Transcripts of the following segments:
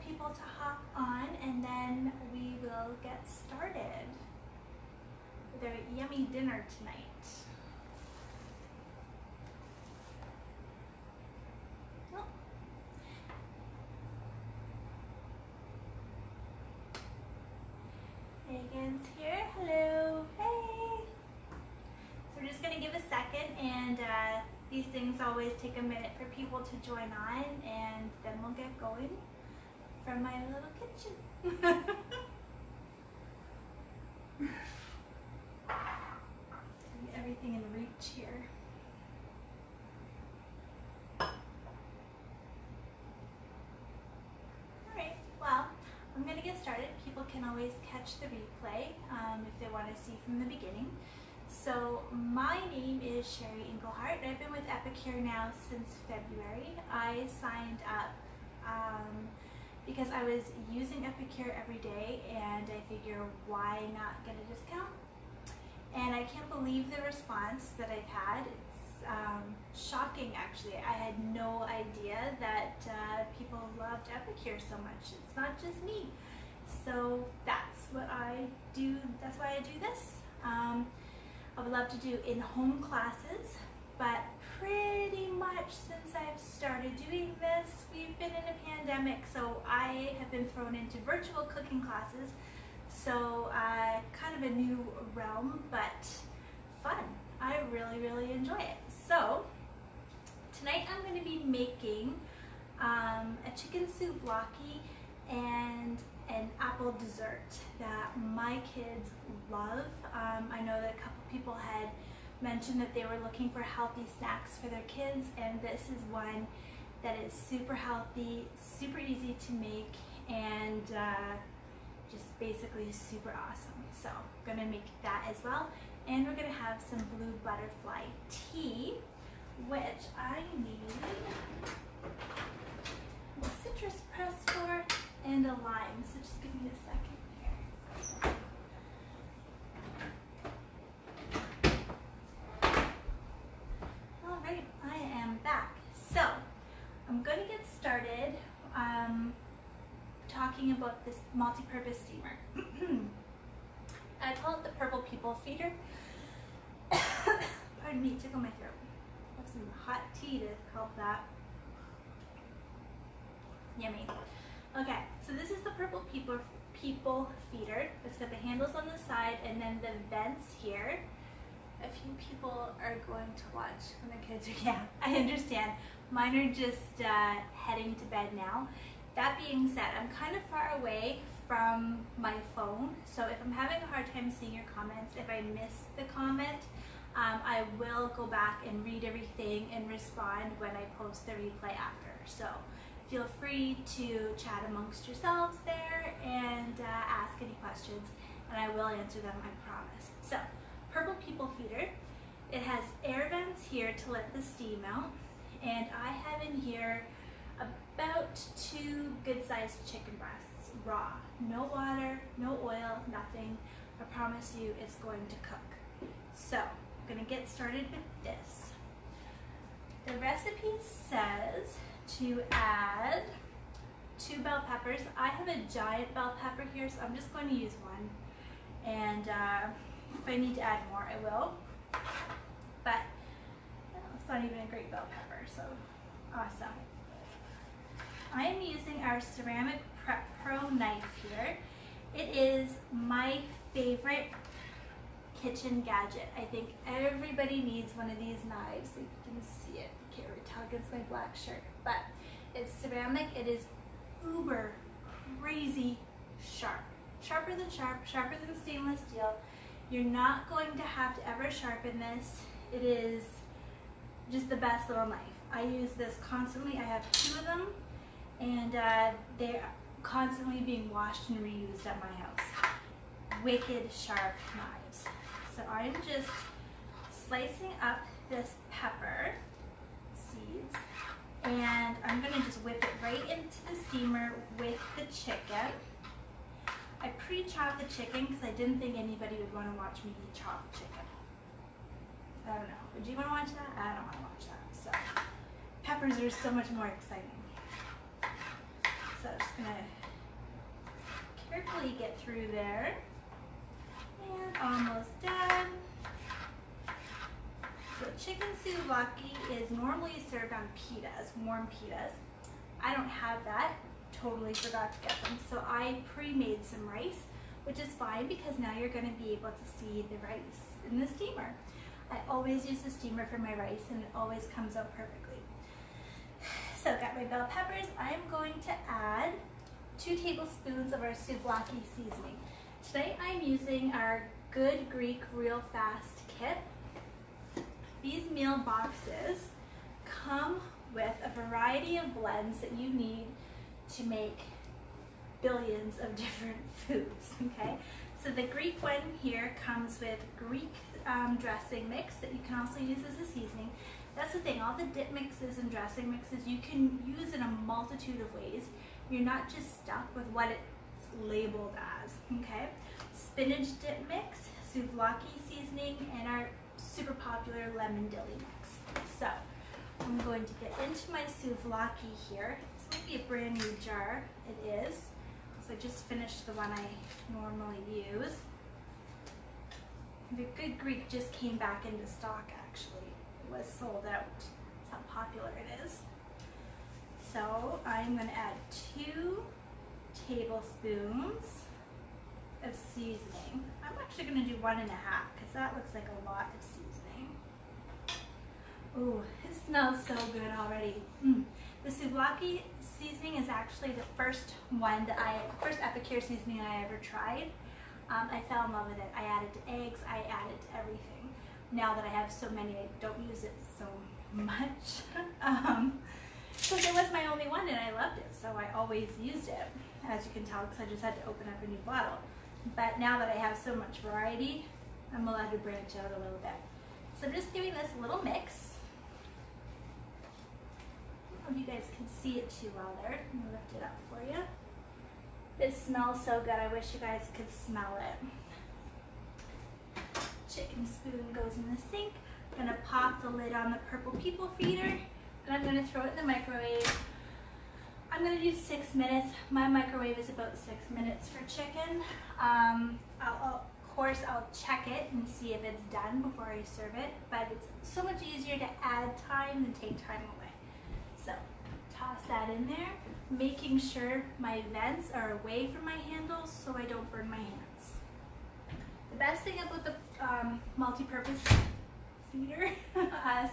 people to hop on, and then we will get started with our yummy dinner tonight. Oh. Megan's here. Hello. Hey. So we're just going to give a second, and these things always take a minute for people to join on, and then we'll get going from my little kitchen. Everything in reach here. Alright, well, I'm going to get started. People can always catch the replay if they want to see from the beginning. So my name is Sherry Englehart. I've been with Epicure now since February. I signed up because I was using Epicure every day, and I figure why not get a discount? And I can't believe the response that I've had. It's shocking, actually. I had no idea that people loved Epicure so much. It's not just me. So that's what I do. That's why I do this. I would love to do in-home classes, but pretty much since I've started doing this, we've been in a pandemic, so I have been thrown into virtual cooking classes. So kind of a new realm, but fun. I really, really enjoy it. So tonight I'm going to be making a chicken souvlaki and an apple dessert that my kids love. I know that a couple people had mentioned that they were looking for healthy snacks for their kids, and this is one that is super healthy, super easy to make, and just basically super awesome. So I'm gonna make that as well, and we're gonna have some blue butterfly tea, which I need a citrus press for and a lime. So just give me a second here. All right, I am back. So I'm going to get started talking about this multi-purpose steamer. I call it the Purple People Feeder. Pardon me, tickle my throat. I have some hot tea to help that. Yummy. Okay, so this is the Purple People Feeder. It's got the handles on the side and then the vents here. A few people are going to watch when the kids are, yeah, I understand. Mine are just heading to bed now. That being said, I'm kind of far away from my phone, so if I'm having a hard time seeing your comments, if I miss the comment, I will go back and read everything and respond when I post the replay after. So feel free to chat amongst yourselves there and ask any questions, and I will answer them, I promise. So, Purple People Feeder. It has air vents here to let the steam out, and I have in here about 2 good-sized chicken breasts, raw. No water, no oil, nothing. I promise you it's going to cook. So, I'm going to get started with this. The recipe says to add 2 bell peppers. I have a giant bell pepper here, so I'm just going to use one. And if I need to add more, I will. But it's not even a great bell pepper, so awesome. I am using our ceramic Prep Pro knife here. It is my favorite kitchen gadget. I think everybody needs one of these knives. So you can see it. I can't really tell against my black shirt, but it's ceramic. It is uber crazy sharp. Sharper than sharp, sharper than stainless steel. You're not going to have to ever sharpen this. It is just the best little knife. I use this constantly. I have 2 of them, and they're constantly being washed and reused at my house. Wicked sharp knives. So I'm just slicing up this pepper seeds, and I'm gonna just whip it right into the steamer with the chicken. I pre-chopped the chicken because I didn't think anybody would want to watch me chop chicken. I don't know. Would you want to watch that? I don't want to watch that. So peppers are so much more exciting. So I'm just gonna carefully get through there. And almost done. So chicken souvlaki is normally served on pitas, warm pitas. I don't have that, totally forgot to get them. So I pre-made some rice, which is fine because now you're gonna be able to see the rice in the steamer. I always use the steamer for my rice and it always comes out perfectly. So got my bell peppers. I am going to add 2 tablespoons of our souvlaki seasoning. Today I'm using our GoodGreek.RealFast kit. These meal boxes come with a variety of blends that you need to make billions of different foods, okay? So the Greek one here comes with Greek dressing mix that you can also use as a seasoning. That's the thing, all the dip mixes and dressing mixes you can use in a multitude of ways. You're not just stuck with what it's labeled as, okay? Spinach dip mix, souvlaki seasoning, and our super popular lemon dilly mix. So I'm going to get into my souvlaki here. This might be a brand new jar. It is. So I just finished the one I normally use. The Good Greek just came back into stock actually. It was sold out. That's how popular it is. So I'm going to add 2 tablespoons of seasoning. I'm actually going to do 1.5 because that looks like a lot of seasoning. Ooh, it smells so good already. The souvlaki seasoning is actually the first Epicure seasoning I ever tried. I fell in love with it. I added to eggs, I added to everything. Now that I have so many, I don't use it so much. Because it was my only one and I loved it, so I always used it, as you can tell, because I just had to open up a new bottle. But now that I have so much variety, I'm allowed to branch out a little bit. So I'm just giving this a little mix. I don't know if you guys can see it too well there. Let me lift it up for you. It smells so good. I wish you guys could smell it. Chicken spoon goes in the sink. I'm gonna pop the lid on the Purple People feeder and I'm gonna throw it in the microwave. I'm gonna do 6 minutes. My microwave is about 6 minutes for chicken. Of course, I'll check it and see if it's done before I serve it, but it's so much easier to add time than take time away. So toss that in there, making sure my vents are away from my handles so I don't burn my hands. The best thing about the multi-purpose feeder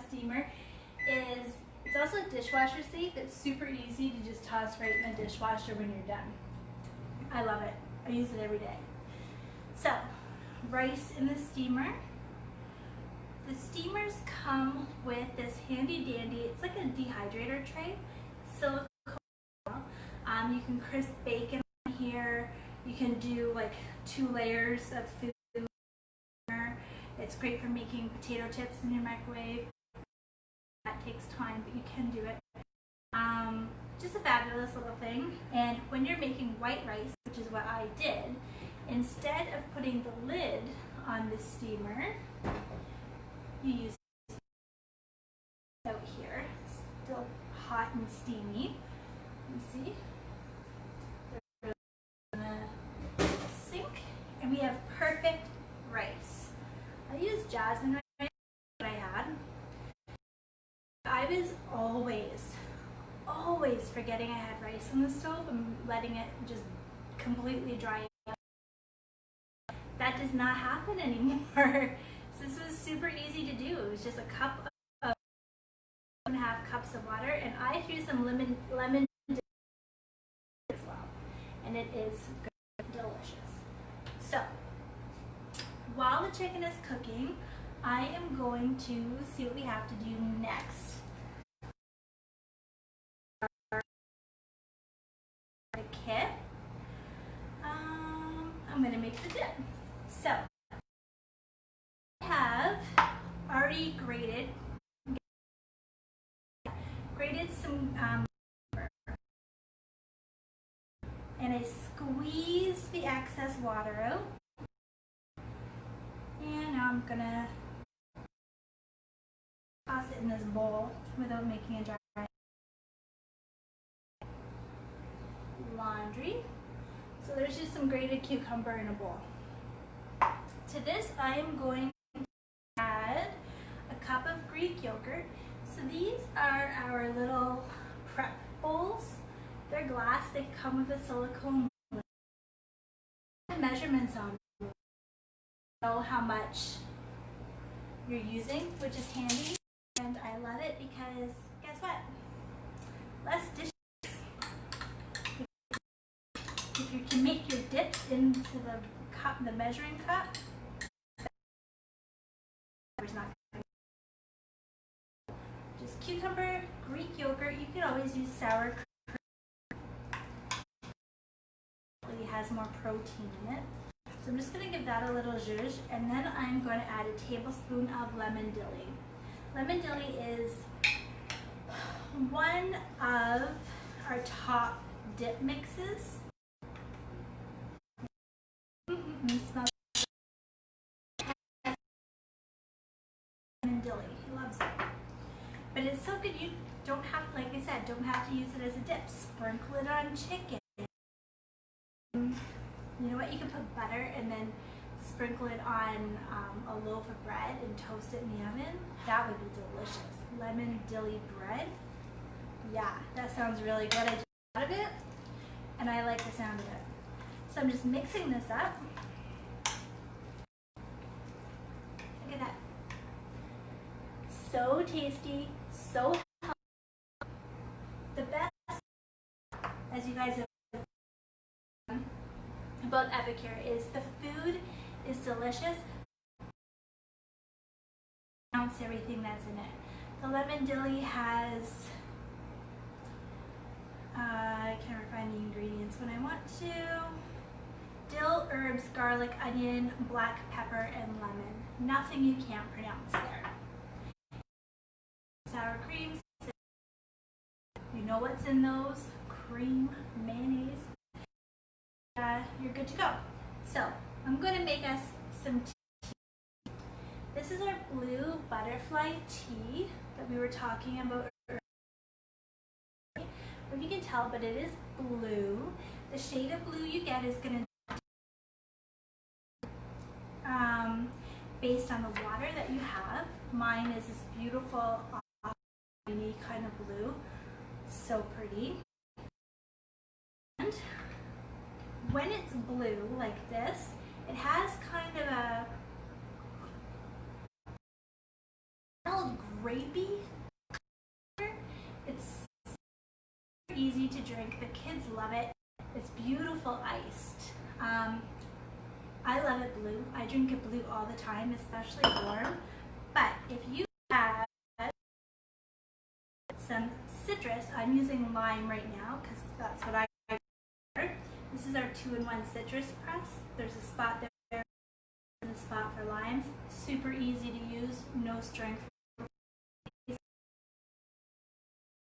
steamer is it's also dishwasher safe. It's super easy to just toss right in the dishwasher when you're done. I love it. I use it every day. So, rice in the steamer. The steamers come with this handy dandy, it's like a dehydrator tray. Silicone. You can crisp bacon on here. You can do like 2 layers of food. It's great for making potato chips in your microwave. That takes time, but you can do it. Just a fabulous little thing. And when you're making white rice, which is what I did, instead of putting the lid on the steamer, you use out here. It's still hot and steamy. You see? We're gonna sink, and we have perfect rice. I used jasmine rice that I had. I was always forgetting I had rice on the stove and letting it just completely dry out. That does not happen anymore. So this was super easy to do. It was just a cup of 1.5 cups of water, and I threw some lemon as well, and it is good, delicious. So while the chicken is cooking, I am going to see what we have to do next. The kit. I'm going to make the dip. So I have already grated some and I squeezed the excess water out. And now I'm going to toss it in this bowl without making a dry. there's just some grated cucumber in a bowl. To this, I am going to add a cup of Greek yogurt. So these are our little prep bowls. They're glass, they come with a silicone lid. The measurements on them. Know how much you're using, which is handy. And I love it because guess what? Less dishes. If you can make your dips into the cup, the measuring cup, just cucumber, Greek yogurt. You can always use sour cream. It has more protein in it. So I'm just going to give that a little zhuzh, and then I'm going to add a tablespoon of lemon dilly. Lemon dilly is one of our top dip mixes. Smells lemon dilly. He loves it. But it's so good, you don't have, like I said, don't have to use it as a dip. Sprinkle it on chicken. You know what? You can put butter and then sprinkle it on a loaf of bread and toast it in the oven. That would be delicious. Lemon dilly bread. Yeah, that sounds really good. I just thought of it, and I like the sound of it. So I'm just mixing this up. Look at that. So tasty, so healthy. The best, as you guys have about Epicure, is the food is delicious. Pronounce everything that's in it. The lemon dilly has, I can't find the ingredients when I want to. Dill, herbs, garlic, onion, black pepper, and lemon. Nothing you can't pronounce there. Sour cream. You know what's in those. Cream, mayonnaise. You're good to go. So I'm going to make us some tea. This is our blue butterfly tea that we were talking about earlier. If you can tell, but it is blue. The shade of blue you get is going to based on the water that you have. Mine is this beautiful greeny kind of blue. So pretty. And when it's blue like this, it has kind of a mild grapey color. It's easy to drink. The kids love it. It's beautiful iced. I love it blue. I drink it blue all the time, especially warm. But if you have some citrus, I'm using lime right now because that's what I prefer. This is our 2-in-1 citrus press. There's a spot there and a spot for limes. Super easy to use, no strength.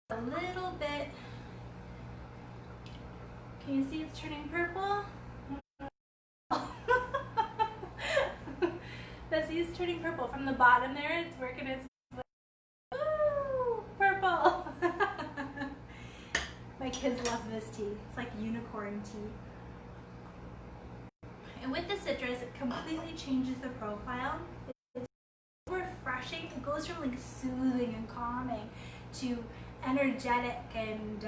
A little bit. Can you see it's turning purple? See, it's turning purple from the bottom there. It's working its way. Ooh, purple. My kids love this tea. It's like unicorn tea. And with the citrus, it completely changes the profile. It's refreshing. It goes from like soothing and calming to energetic and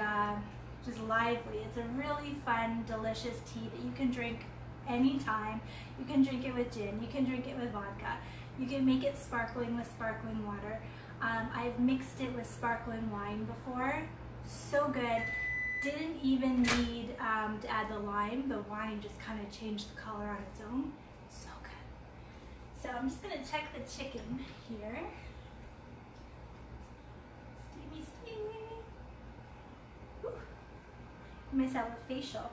just lively. It's a really fun, delicious tea that you can drink anytime. You can drink it with gin, you can drink it with vodka, you can make it sparkling with sparkling water. I've mixed it with sparkling wine before. So good. Didn't even need to add the lime. The wine just kind of changed the color on its own. So good. So I'm just going to check the chicken here. Steamy, steamy. Give myself a facial.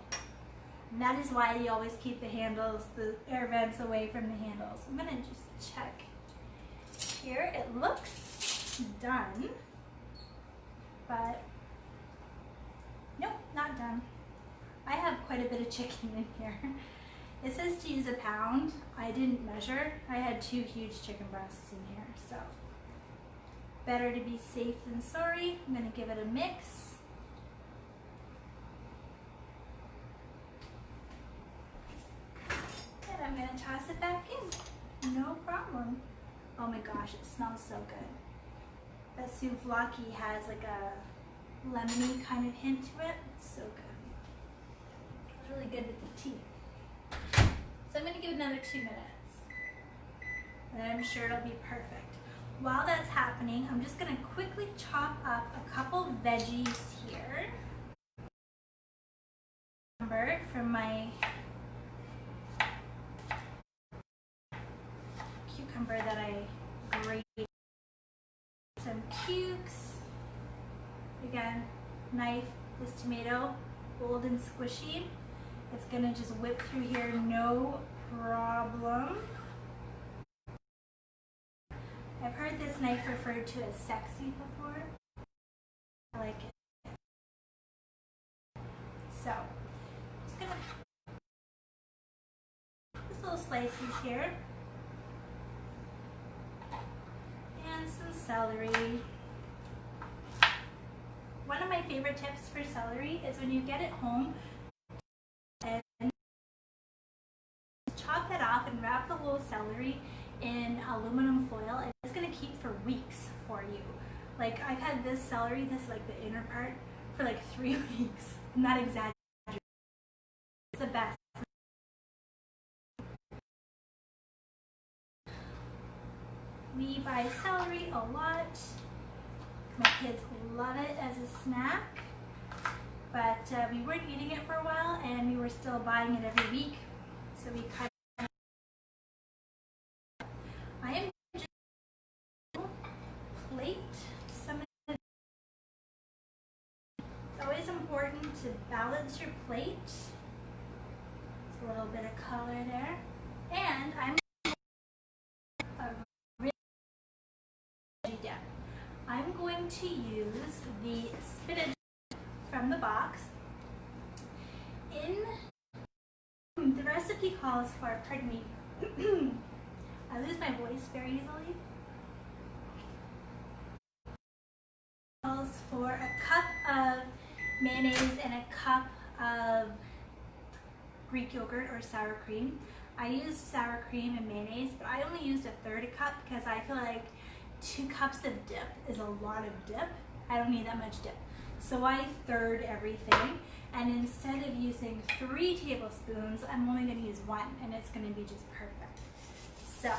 And that is why you always keep the handles, the air vents away from the handles. I'm gonna just check here. It looks done, but nope, not done. I have quite a bit of chicken in here. It says to use a pound. I didn't measure. I had 2 huge chicken breasts in here, so better to be safe than sorry. I'm gonna give it a mix. gonna toss it back in. No problem. Oh my gosh, it smells so good. That souvlaki has like a lemony kind of hint to it. It's so good. It's really good with the tea. So I'm gonna give it another 2 minutes. And I'm sure it'll be perfect. While that's happening, I'm just gonna quickly chop up a couple veggies here. From my cucumber that I grated. Some cukes. Again, knife this tomato, old and squishy. It's gonna just whip through here, no problem. I've heard this knife referred to as sexy before. I like it. So, just gonna just little slices here. And some celery. One of my favorite tips for celery is when you get it home, and chop that off and wrap the whole celery in aluminum foil, and it's gonna keep for weeks for you. Like I've had this celery, this like the inner part, for like 3 weeks. I'm not exaggerating. It's the best. We buy celery a lot. My kids love it as a snack, but we weren't eating it for a while and we were still buying it every week, so we cut it. I am just plate some of the. It's always important to balance your plate. Just a little bit of color there. And I'm I'm going to use the spinach from the box. In the recipe calls for, pardon me, I lose my voice very easily. Calls for a cup of mayonnaise and a cup of Greek yogurt or sour cream. I used sour cream and mayonnaise, but I only used a third a cup because I feel like 2 cups of dip is a lot of dip. I don't need that much dip. So I third everything, and instead of using 3 tablespoons, I'm only going to use 1, and it's going to be just perfect. So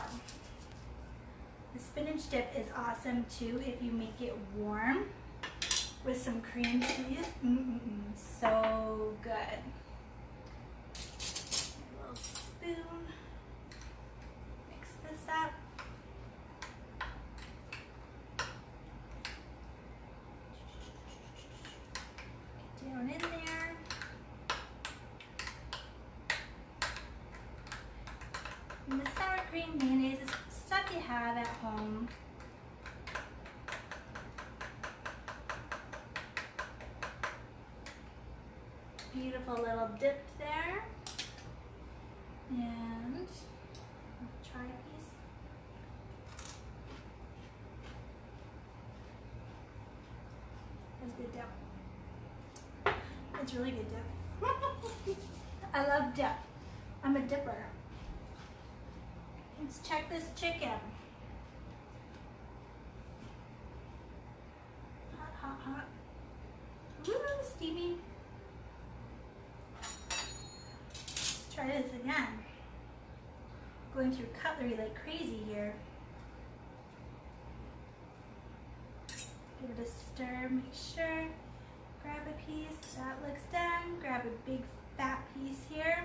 the spinach dip is awesome too if you make it warm with some cream cheese. So good. A little spoon. Mix this up. Down in there. And the sour cream mayonnaise is stuff you have at home. Beautiful little dip there. And try a piece. That's good dip. It's really good dip. I love dip. I'm a dipper. Let's check this chicken. Hot, hot, hot. Ooh, steamy. Let's try this again. Going through cutlery like crazy here. Give it a stir, make sure. Grab a piece, that looks done. Grab a big fat piece here.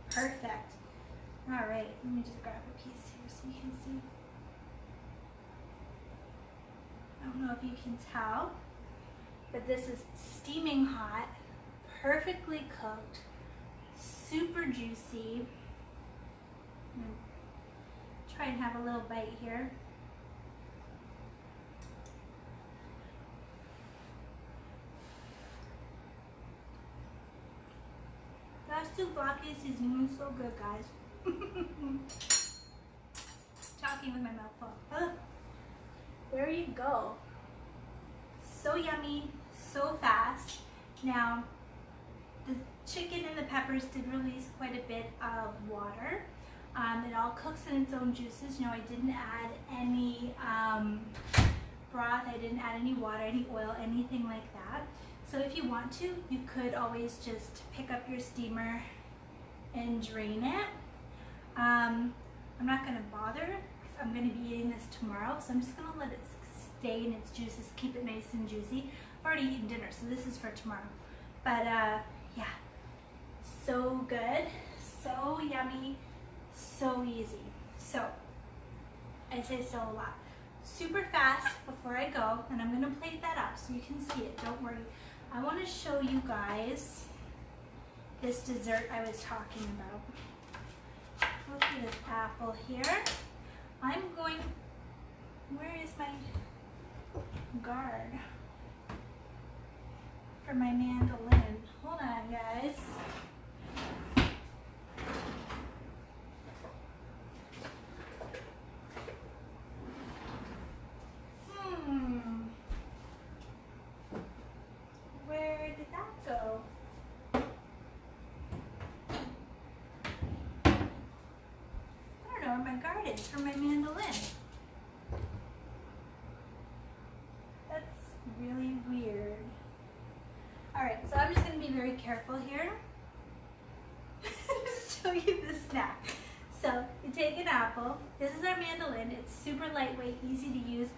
Perfect. All right, let me just grab a piece here so you can see. I don't know if you can tell, but this is steaming hot, perfectly cooked, super juicy. I'm gonna try and have a little bite here. That souvlaki seasoning is so good, guys. Talking with my mouth full. There you go. So yummy, so fast. Now, chicken and the peppers did release quite a bit of water. It all cooks in its own juices. You know, I didn't add any broth, I didn't add any water, any oil, anything like that. So if you want to, you could always just pick up your steamer and drain it. I'm not going to bother because I'm going to be eating this tomorrow, so I'm just going to let it stay in its juices, keep it nice and juicy. I've already eaten dinner, so this is for tomorrow. But yeah, so good, so yummy, so easy. So I say so a lot. Super fast before I go, and I'm going to plate that up so you can see it, don't worry. I want to show you guys this dessert I was talking about. Look at this apple here. I'm going, where is my guard for my mandolin? Hold on, guys. Where did that go? I don't know where my guard is for my mandolin. That's really weird. Alright, so I'm just going to be very careful here to show you the snack. So you take an apple. This is our mandolin. It's super lightweight, easy to use.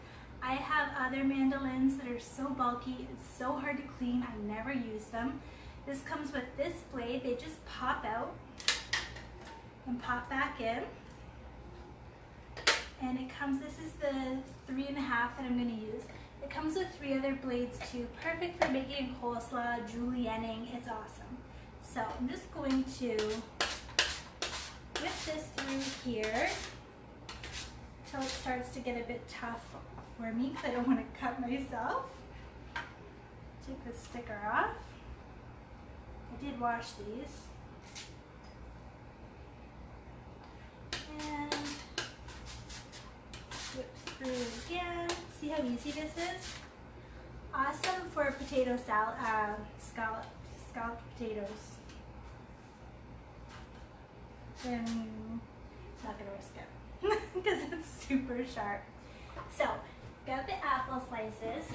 I have other mandolins that are so bulky, it's so hard to clean, I never use them. This comes with this blade. They just pop out and pop back in. And it comes, this is the 3.5 that I'm going to use. It comes with 3 other blades too, perfect for making coleslaw, julienning, it's awesome. So I'm just going to whip this through here until it starts to get a bit tough for me because I don't want to cut myself. Take the sticker off. I did wash these. And whip through again. See how easy this is? Awesome for potato salad, scalloped potatoes. Not gonna risk it because it's super sharp. So, got the apple slices.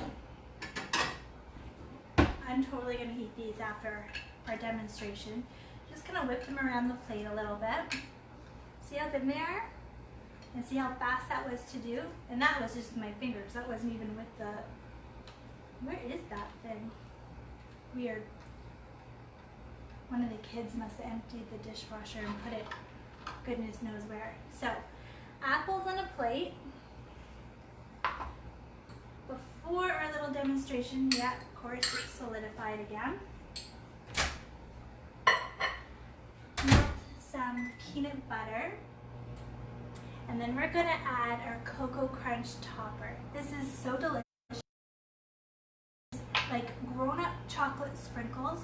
I'm totally gonna eat these after our demonstration. Just gonna whip them around the plate a little bit. See how thin they are? And see how fast that was to do? And that was just my fingers. That wasn't even with the, where is that thing? Weird. One of the kids must have emptied the dishwasher and put it goodness knows where. So, apples on a plate. Before our little demonstration, yeah, of course, it's solidified again. Melt some peanut butter. And then we're gonna add our Cocoa Crunch topper. This is so delicious. Like grown-up chocolate sprinkles.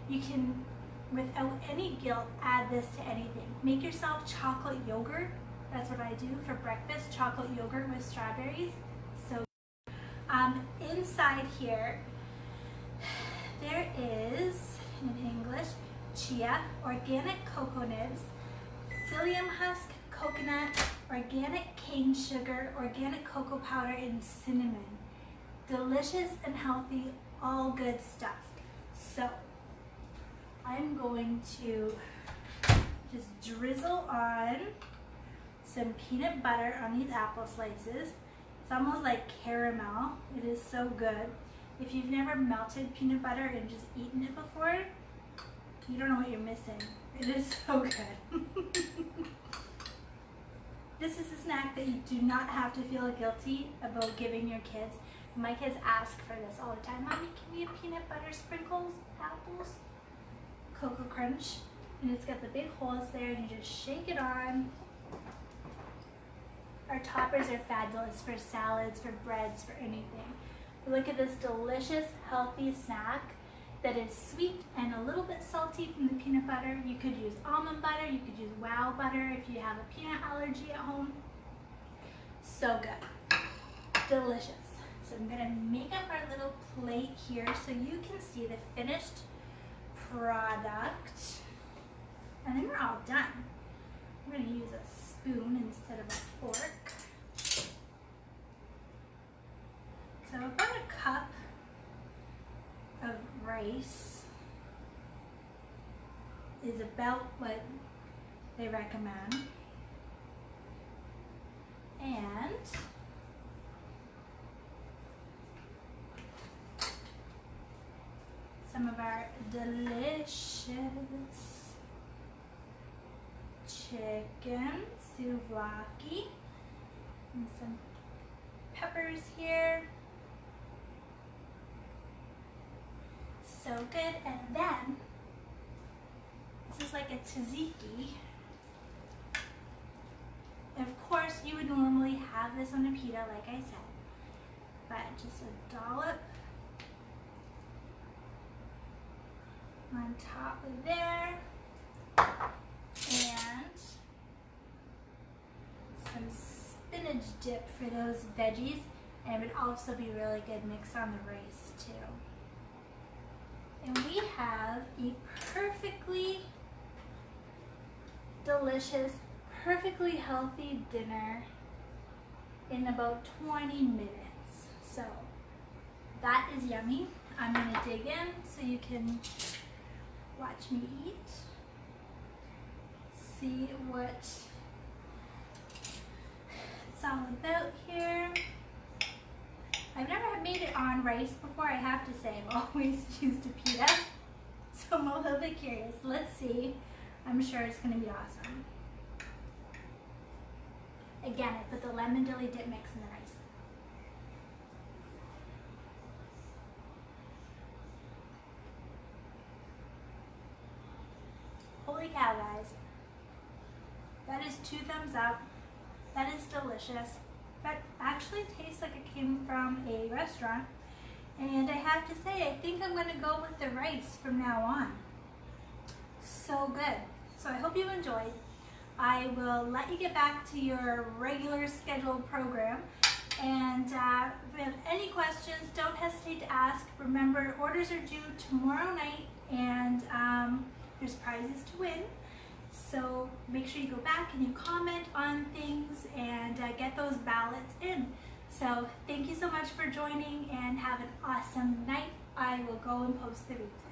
You can, without any guilt, add this to anything. Make yourself chocolate yogurt. That's what I do for breakfast, chocolate yogurt with strawberries. So inside here, there is, in English, chia, organic cocoa nibs, psyllium husk, coconut, organic cane sugar, organic cocoa powder, and cinnamon. Delicious and healthy, all good stuff. So I'm going to just drizzle on some peanut butter on these apple slices. It's almost like caramel. It is so good. If you've never melted peanut butter and just eaten it before, you don't know what you're missing. It is so good. This is a snack that you do not have to feel guilty about giving your kids. My kids ask for this all the time. Mommy, can we have peanut butter sprinkles, apples? Cocoa Crunch. And it's got the big holes there and you just shake it on. Our toppers are fabulous for salads, for breads, for anything. Look at this delicious, healthy snack that is sweet and a little bit salty from the peanut butter. You could use almond butter, you could use wow butter if you have a peanut allergy at home. So good, delicious. So I'm gonna make up our little plate here so you can see the finished product. And then we're all done. I'm going to use a spoon instead of a fork. So about a cup of rice is about what they recommend. And some of our delicious chicken souvlaki and some peppers here. So good. And then this is like a tzatziki. Of course, you would normally have this on a pita, like I said, but just a dollop on top of there, and some spinach dip for those veggies, and it would also be really good mixed on the rice too. And we have a perfectly delicious, perfectly healthy dinner in about 20 minutes. So that is yummy. I'm gonna dig in so you can watch me eat. See what it's all about here. I've never made it on rice before, I have to say. I've always used a pita, so I'm a little bit curious. Let's see. I'm sure it's going to be awesome. Again, I put the lemon dilly dip mix in the rice. Holy cow, guys. That is 2 thumbs up. That is delicious. That actually tastes like it came from a restaurant. And I have to say, I think I'm going to go with the rice from now on. So good. So I hope you enjoyed. I will let you get back to your regular scheduled program. And if you have any questions, don't hesitate to ask. Remember, orders are due tomorrow night, and there's prizes to win. So make sure you go back and you comment on things and get those ballots in. So thank you so much for joining, and have an awesome night. I will go and post the replay.